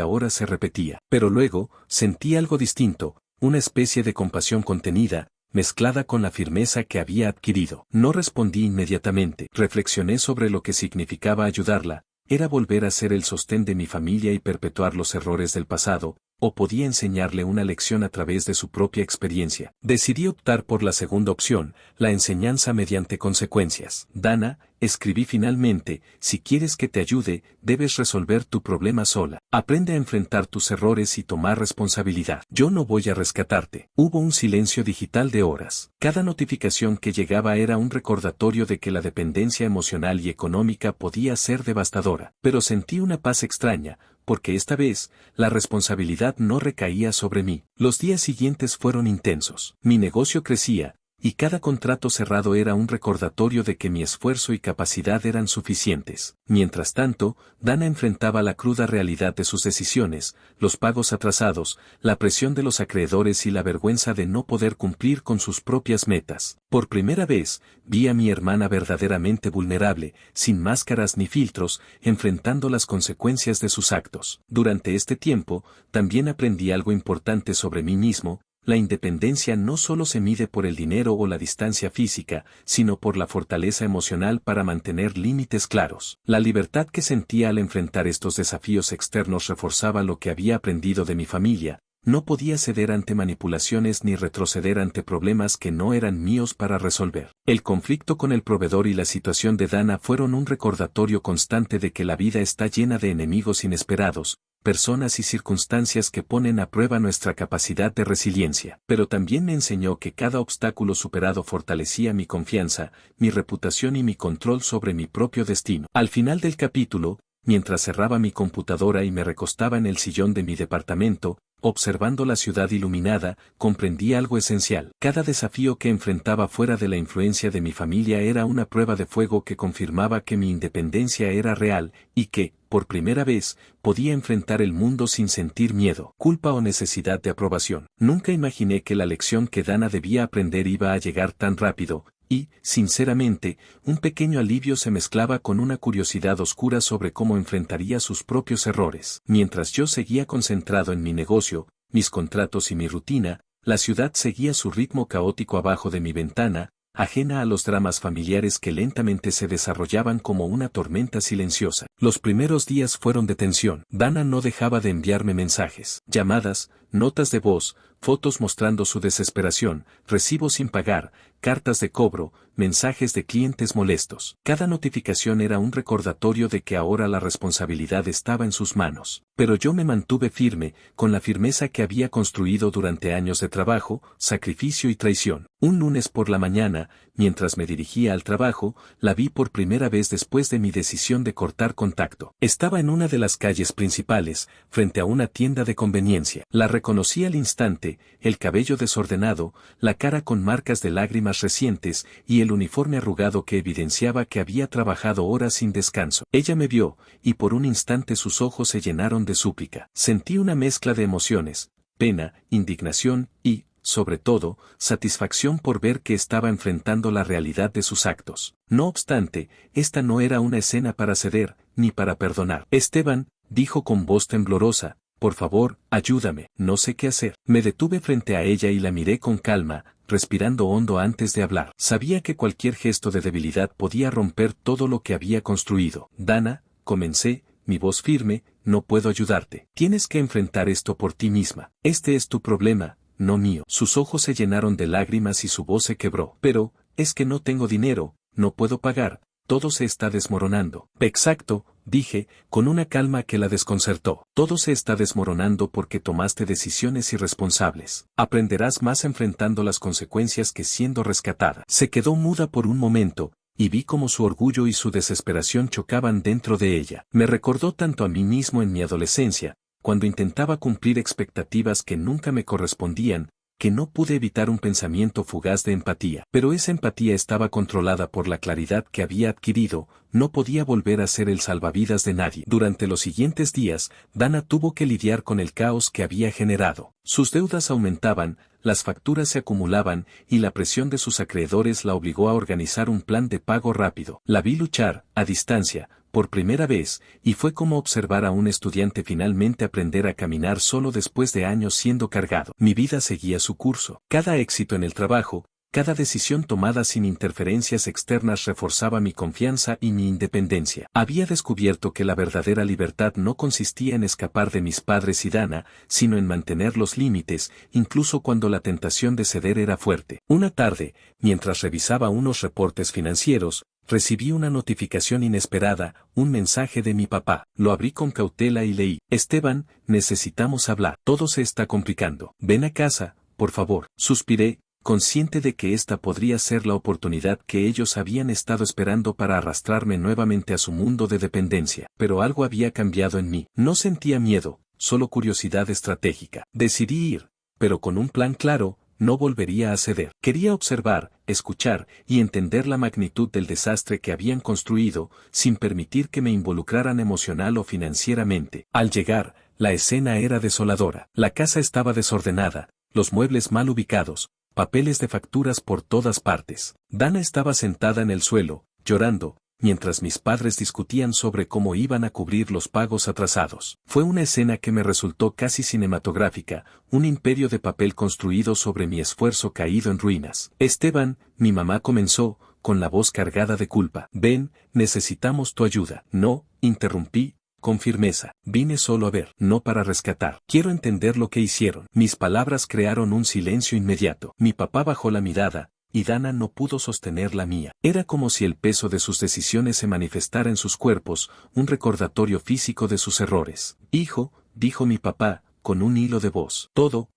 ahora se repetía. Pero luego, sentí algo distinto, una especie de compasión contenida, mezclada con la firmeza que había adquirido. No respondí inmediatamente. Reflexioné sobre lo que significaba ayudarla. Era volver a ser el sostén de mi familia y perpetuar los errores del pasado, o podía enseñarle una lección a través de su propia experiencia. Decidí optar por la segunda opción, la enseñanza mediante consecuencias. Dana, escribí finalmente, si quieres que te ayude, debes resolver tu problema sola. Aprende a enfrentar tus errores y tomar responsabilidad. Yo no voy a rescatarte. Hubo un silencio digital de horas. Cada notificación que llegaba era un recordatorio de que la dependencia emocional y económica podía ser devastadora. Pero sentí una paz extraña, porque esta vez, la responsabilidad no recaía sobre mí. Los días siguientes fueron intensos. Mi negocio crecía, y cada contrato cerrado era un recordatorio de que mi esfuerzo y capacidad eran suficientes. Mientras tanto, Dana enfrentaba la cruda realidad de sus decisiones, los pagos atrasados, la presión de los acreedores y la vergüenza de no poder cumplir con sus propias metas. Por primera vez, vi a mi hermana verdaderamente vulnerable, sin máscaras ni filtros, enfrentando las consecuencias de sus actos. Durante este tiempo, también aprendí algo importante sobre mí mismo. La independencia no solo se mide por el dinero o la distancia física, sino por la fortaleza emocional para mantener límites claros. La libertad que sentía al enfrentar estos desafíos externos reforzaba lo que había aprendido de mi familia. No podía ceder ante manipulaciones ni retroceder ante problemas que no eran míos para resolver. El conflicto con el proveedor y la situación de Dana fueron un recordatorio constante de que la vida está llena de enemigos inesperados, personas y circunstancias que ponen a prueba nuestra capacidad de resiliencia. Pero también me enseñó que cada obstáculo superado fortalecía mi confianza, mi reputación y mi control sobre mi propio destino. Al final del capítulo, mientras cerraba mi computadora y me recostaba en el sillón de mi departamento, observando la ciudad iluminada, comprendí algo esencial. Cada desafío que enfrentaba fuera de la influencia de mi familia era una prueba de fuego que confirmaba que mi independencia era real, y que, por primera vez, podía enfrentar el mundo sin sentir miedo, culpa o necesidad de aprobación. Nunca imaginé que la lección que Dana debía aprender iba a llegar tan rápido, y, sinceramente, un pequeño alivio se mezclaba con una curiosidad oscura sobre cómo enfrentaría sus propios errores. Mientras yo seguía concentrado en mi negocio, mis contratos y mi rutina, la ciudad seguía su ritmo caótico abajo de mi ventana, ajena a los dramas familiares que lentamente se desarrollaban como una tormenta silenciosa. Los primeros días fueron de tensión. Dana no dejaba de enviarme mensajes, llamadas, notas de voz, fotos mostrando su desesperación, recibos sin pagar, cartas de cobro, mensajes de clientes molestos. Cada notificación era un recordatorio de que ahora la responsabilidad estaba en sus manos. Pero yo me mantuve firme, con la firmeza que había construido durante años de trabajo, sacrificio y traición. Un lunes por la mañana, mientras me dirigía al trabajo, la vi por primera vez después de mi decisión de cortar contacto. Estaba en una de las calles principales, frente a una tienda de conveniencia. La reconocí al instante, el cabello desordenado, la cara con marcas de lágrimas recientes y el uniforme arrugado que evidenciaba que había trabajado horas sin descanso. Ella me vio, y por un instante sus ojos se llenaron de súplica. Sentí una mezcla de emociones, pena, indignación y, sobre todo, satisfacción por ver que estaba enfrentando la realidad de sus actos. No obstante, esta no era una escena para ceder, ni para perdonar. Esteban, dijo con voz temblorosa, por favor, ayúdame, no sé qué hacer. Me detuve frente a ella y la miré con calma, respirando hondo antes de hablar. Sabía que cualquier gesto de debilidad podía romper todo lo que había construido. Dana, comencé, mi voz firme, no puedo ayudarte. Tienes que enfrentar esto por ti misma. Este es tu problema, no mío. Sus ojos se llenaron de lágrimas y su voz se quebró. Pero, es que no tengo dinero, no puedo pagar, todo se está desmoronando. Exacto, dije, con una calma que la desconcertó. Todo se está desmoronando porque tomaste decisiones irresponsables. Aprenderás más enfrentando las consecuencias que siendo rescatada. Se quedó muda por un momento, y vi cómo su orgullo y su desesperación chocaban dentro de ella. Me recordó tanto a mí mismo en mi adolescencia, cuando intentaba cumplir expectativas que nunca me correspondían, que no pude evitar un pensamiento fugaz de empatía. Pero esa empatía estaba controlada por la claridad que había adquirido, no podía volver a ser el salvavidas de nadie. Durante los siguientes días, Dana tuvo que lidiar con el caos que había generado. Sus deudas aumentaban, las facturas se acumulaban, y la presión de sus acreedores la obligó a organizar un plan de pago rápido. La vi luchar, a distancia, por primera vez, y fue como observar a un estudiante finalmente aprender a caminar solo después de años siendo cargado. Mi vida seguía su curso. Cada éxito en el trabajo, cada decisión tomada sin interferencias externas reforzaba mi confianza y mi independencia. Había descubierto que la verdadera libertad no consistía en escapar de mis padres y Dana, sino en mantener los límites, incluso cuando la tentación de ceder era fuerte. Una tarde, mientras revisaba unos reportes financieros, recibí una notificación inesperada, un mensaje de mi papá. Lo abrí con cautela y leí: Esteban, necesitamos hablar. Todo se está complicando. Ven a casa, por favor. Suspiré, consciente de que esta podría ser la oportunidad que ellos habían estado esperando para arrastrarme nuevamente a su mundo de dependencia. Pero algo había cambiado en mí. No sentía miedo, solo curiosidad estratégica. Decidí ir, pero con un plan claro. No volvería a ceder. Quería observar, escuchar y entender la magnitud del desastre que habían construido, sin permitir que me involucraran emocional o financieramente. Al llegar, la escena era desoladora. La casa estaba desordenada, los muebles mal ubicados, papeles de facturas por todas partes. Dana estaba sentada en el suelo, llorando, mientras mis padres discutían sobre cómo iban a cubrir los pagos atrasados. Fue una escena que me resultó casi cinematográfica, un imperio de papel construido sobre mi esfuerzo caído en ruinas. Esteban, mi mamá comenzó, con la voz cargada de culpa. Ven, necesitamos tu ayuda. No, interrumpí, con firmeza. Vine solo a ver, no para rescatar. Quiero entender lo que hicieron. Mis palabras crearon un silencio inmediato. Mi papá bajó la mirada, y Dana no pudo sostener la mía. Era como si el peso de sus decisiones se manifestara en sus cuerpos, un recordatorio físico de sus errores. Hijo, dijo mi papá, con un hilo de voz. Todo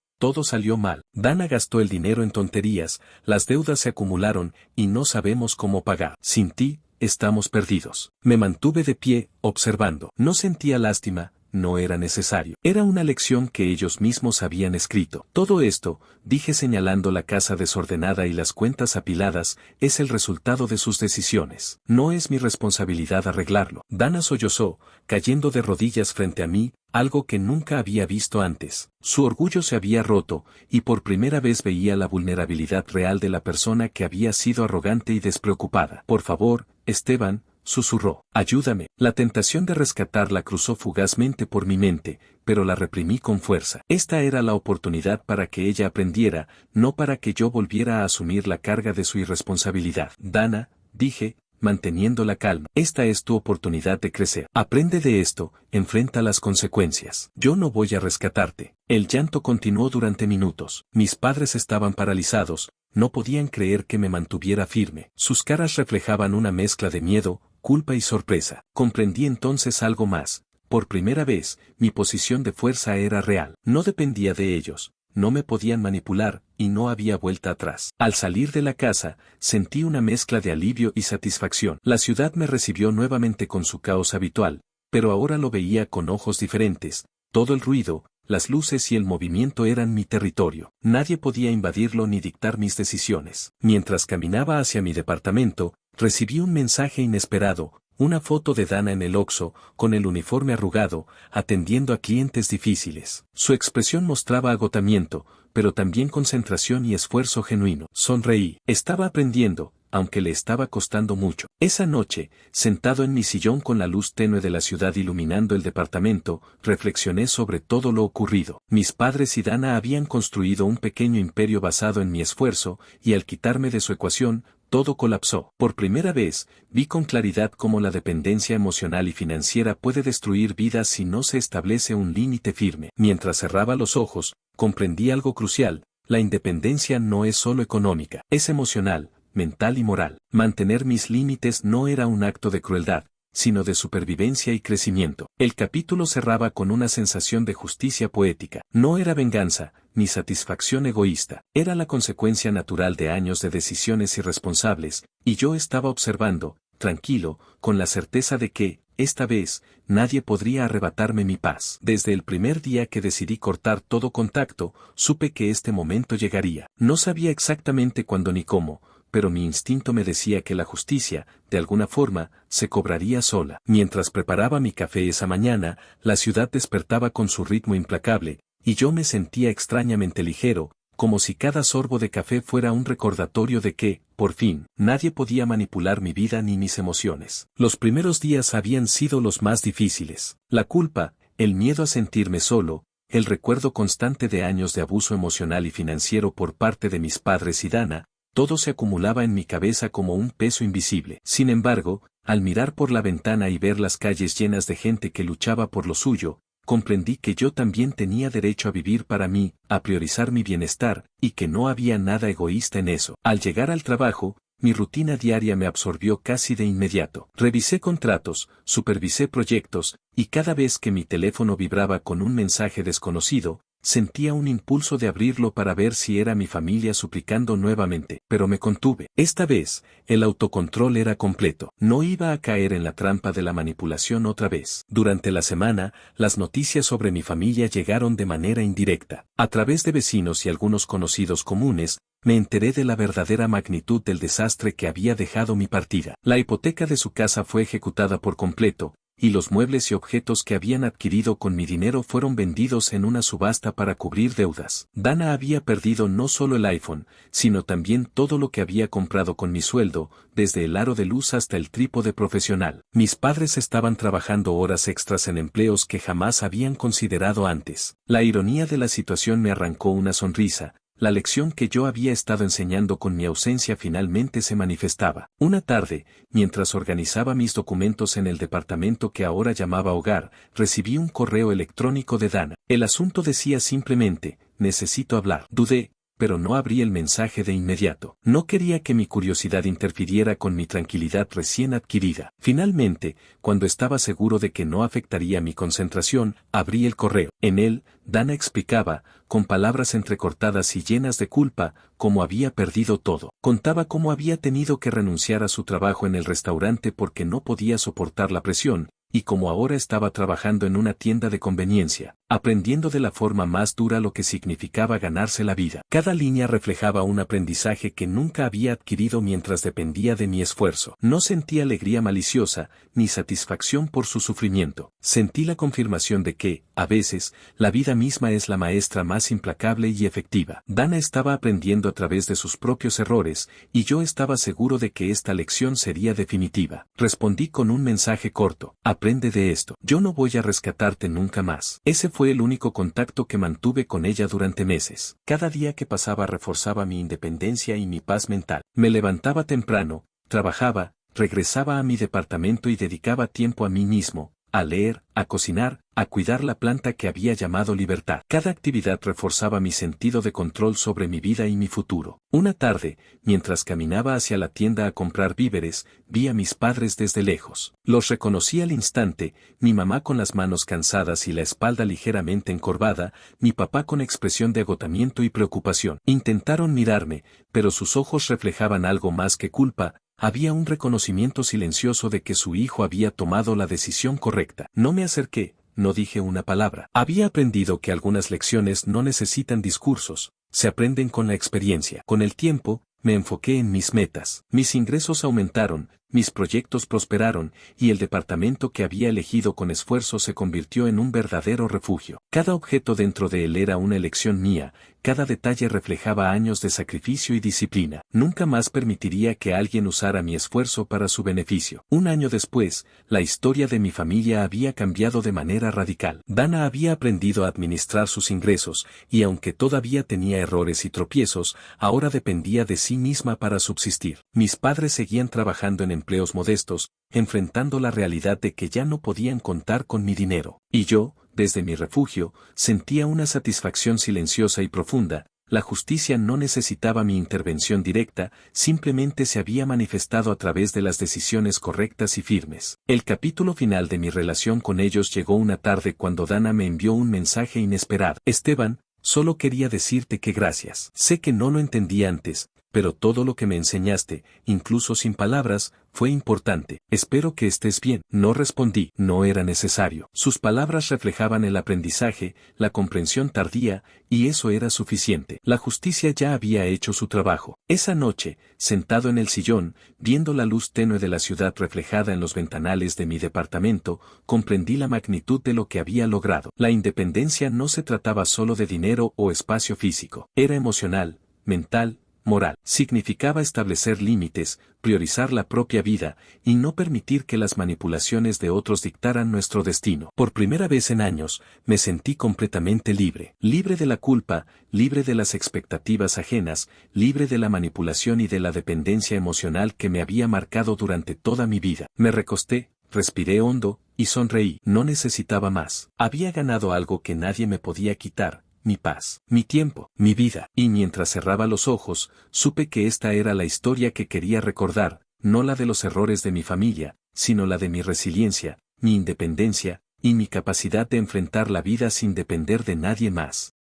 salió mal. Dana gastó el dinero en tonterías, las deudas se acumularon, y no sabemos cómo pagar. Sin ti, estamos perdidos. Me mantuve de pie, observando. No sentía lástima. No era necesario. Era una lección que ellos mismos habían escrito. Todo esto, dije señalando la casa desordenada y las cuentas apiladas, es el resultado de sus decisiones. No es mi responsabilidad arreglarlo. Dana sollozó, cayendo de rodillas frente a mí, algo que nunca había visto antes. Su orgullo se había roto, y por primera vez veía la vulnerabilidad real de la persona que había sido arrogante y despreocupada. Por favor, Esteban, susurró. Ayúdame. La tentación de rescatarla cruzó fugazmente por mi mente, pero la reprimí con fuerza. Esta era la oportunidad para que ella aprendiera, no para que yo volviera a asumir la carga de su irresponsabilidad. Dana, dije, manteniendo la calma. Esta es tu oportunidad de crecer. Aprende de esto, enfrenta las consecuencias. Yo no voy a rescatarte. El llanto continuó durante minutos. Mis padres estaban paralizados, no podían creer que me mantuviera firme. Sus caras reflejaban una mezcla de miedo, culpa y sorpresa. Comprendí entonces algo más. Por primera vez, mi posición de fuerza era real. No dependía de ellos, no me podían manipular, y no había vuelta atrás. Al salir de la casa, sentí una mezcla de alivio y satisfacción. La ciudad me recibió nuevamente con su caos habitual, pero ahora lo veía con ojos diferentes. Todo el ruido, las luces y el movimiento eran mi territorio. Nadie podía invadirlo ni dictar mis decisiones. Mientras caminaba hacia mi departamento, recibí un mensaje inesperado, una foto de Dana en el Oxxo, con el uniforme arrugado, atendiendo a clientes difíciles. Su expresión mostraba agotamiento, pero también concentración y esfuerzo genuino. Sonreí. Estaba aprendiendo, aunque le estaba costando mucho. Esa noche, sentado en mi sillón con la luz tenue de la ciudad iluminando el departamento, reflexioné sobre todo lo ocurrido. Mis padres y Dana habían construido un pequeño imperio basado en mi esfuerzo, y al quitarme de su ecuación, todo colapsó. Por primera vez, vi con claridad cómo la dependencia emocional y financiera puede destruir vidas si no se establece un límite firme. Mientras cerraba los ojos, comprendí algo crucial: la independencia no es solo económica, es emocional, mental y moral. Mantener mis límites no era un acto de crueldad, sino de supervivencia y crecimiento. El capítulo cerraba con una sensación de justicia poética. No era venganza, mi satisfacción egoísta. Era la consecuencia natural de años de decisiones irresponsables, y yo estaba observando, tranquilo, con la certeza de que, esta vez, nadie podría arrebatarme mi paz. Desde el primer día que decidí cortar todo contacto, supe que este momento llegaría. No sabía exactamente cuándo ni cómo, pero mi instinto me decía que la justicia, de alguna forma, se cobraría sola. Mientras preparaba mi café esa mañana, la ciudad despertaba con su ritmo implacable, y yo me sentía extrañamente ligero, como si cada sorbo de café fuera un recordatorio de que, por fin, nadie podía manipular mi vida ni mis emociones. Los primeros días habían sido los más difíciles. La culpa, el miedo a sentirme solo, el recuerdo constante de años de abuso emocional y financiero por parte de mis padres y Dana, todo se acumulaba en mi cabeza como un peso invisible. Sin embargo, al mirar por la ventana y ver las calles llenas de gente que luchaba por lo suyo, comprendí que yo también tenía derecho a vivir para mí, a priorizar mi bienestar, y que no había nada egoísta en eso. Al llegar al trabajo, mi rutina diaria me absorbió casi de inmediato. Revisé contratos, supervisé proyectos, y cada vez que mi teléfono vibraba con un mensaje desconocido, sentía un impulso de abrirlo para ver si era mi familia suplicando nuevamente, pero me contuve. Esta vez, el autocontrol era completo. No iba a caer en la trampa de la manipulación otra vez. Durante la semana, las noticias sobre mi familia llegaron de manera indirecta. A través de vecinos y algunos conocidos comunes, me enteré de la verdadera magnitud del desastre que había dejado mi partida. La hipoteca de su casa fue ejecutada por completo, y los muebles y objetos que habían adquirido con mi dinero fueron vendidos en una subasta para cubrir deudas. Dana había perdido no solo el iPhone, sino también todo lo que había comprado con mi sueldo, desde el aro de luz hasta el trípode profesional. Mis padres estaban trabajando horas extras en empleos que jamás habían considerado antes. La ironía de la situación me arrancó una sonrisa. La lección que yo había estado enseñando con mi ausencia finalmente se manifestaba. Una tarde, mientras organizaba mis documentos en el departamento que ahora llamaba hogar, recibí un correo electrónico de Dana. El asunto decía simplemente, necesito hablar. Dudé, pero no abrí el mensaje de inmediato. No quería que mi curiosidad interfiriera con mi tranquilidad recién adquirida. Finalmente, cuando estaba seguro de que no afectaría mi concentración, abrí el correo. En él, Dana explicaba, con palabras entrecortadas y llenas de culpa, cómo había perdido todo. Contaba cómo había tenido que renunciar a su trabajo en el restaurante porque no podía soportar la presión, y como ahora estaba trabajando en una tienda de conveniencia, aprendiendo de la forma más dura lo que significaba ganarse la vida. Cada línea reflejaba un aprendizaje que nunca había adquirido mientras dependía de mi esfuerzo. No sentí alegría maliciosa, ni satisfacción por su sufrimiento. Sentí la confirmación de que, a veces, la vida misma es la maestra más implacable y efectiva. Dana estaba aprendiendo a través de sus propios errores, y yo estaba seguro de que esta lección sería definitiva. Respondí con un mensaje corto. Aprende de esto. Yo no voy a rescatarte nunca más. Ese fue el único contacto que mantuve con ella durante meses. Cada día que pasaba reforzaba mi independencia y mi paz mental. Me levantaba temprano, trabajaba, regresaba a mi departamento y dedicaba tiempo a mí mismo, a leer, a cocinar, a cuidar la planta que había llamado libertad. Cada actividad reforzaba mi sentido de control sobre mi vida y mi futuro. Una tarde, mientras caminaba hacia la tienda a comprar víveres, vi a mis padres desde lejos. Los reconocí al instante, mi mamá con las manos cansadas y la espalda ligeramente encorvada, mi papá con expresión de agotamiento y preocupación. Intentaron mirarme, pero sus ojos reflejaban algo más que culpa. Había un reconocimiento silencioso de que su hijo había tomado la decisión correcta. No me acerqué, no dije una palabra. Había aprendido que algunas lecciones no necesitan discursos, se aprenden con la experiencia. Con el tiempo, me enfoqué en mis metas. Mis ingresos aumentaron, mis proyectos prosperaron, y el departamento que había elegido con esfuerzo se convirtió en un verdadero refugio. Cada objeto dentro de él era una elección mía, cada detalle reflejaba años de sacrificio y disciplina. Nunca más permitiría que alguien usara mi esfuerzo para su beneficio. Un año después, la historia de mi familia había cambiado de manera radical. Dana había aprendido a administrar sus ingresos, y aunque todavía tenía errores y tropiezos, ahora dependía de sí misma para subsistir. Mis padres seguían trabajando en empleos modestos, enfrentando la realidad de que ya no podían contar con mi dinero. Y yo, desde mi refugio, sentía una satisfacción silenciosa y profunda. La justicia no necesitaba mi intervención directa, simplemente se había manifestado a través de las decisiones correctas y firmes. El capítulo final de mi relación con ellos llegó una tarde cuando Dana me envió un mensaje inesperado. Esteban, Solo quería decirte que gracias. Sé que no lo entendí antes, pero todo lo que me enseñaste, incluso sin palabras, fue importante. Espero que estés bien. No respondí, no era necesario. Sus palabras reflejaban el aprendizaje, la comprensión tardía, y eso era suficiente. La justicia ya había hecho su trabajo. Esa noche, sentado en el sillón, viendo la luz tenue de la ciudad reflejada en los ventanales de mi departamento, comprendí la magnitud de lo que había logrado. La independencia no se trataba solo de dinero o espacio físico. Era emocional, mental, moral. Significaba establecer límites, priorizar la propia vida, y no permitir que las manipulaciones de otros dictaran nuestro destino. Por primera vez en años, me sentí completamente libre. Libre de la culpa, libre de las expectativas ajenas, libre de la manipulación y de la dependencia emocional que me había marcado durante toda mi vida. Me recosté, respiré hondo, y sonreí. No necesitaba más. Había ganado algo que nadie me podía quitar. Mi paz, mi tiempo, mi vida. Y mientras cerraba los ojos, supe que esta era la historia que quería recordar, no la de los errores de mi familia, sino la de mi resiliencia, mi independencia, y mi capacidad de enfrentar la vida sin depender de nadie más.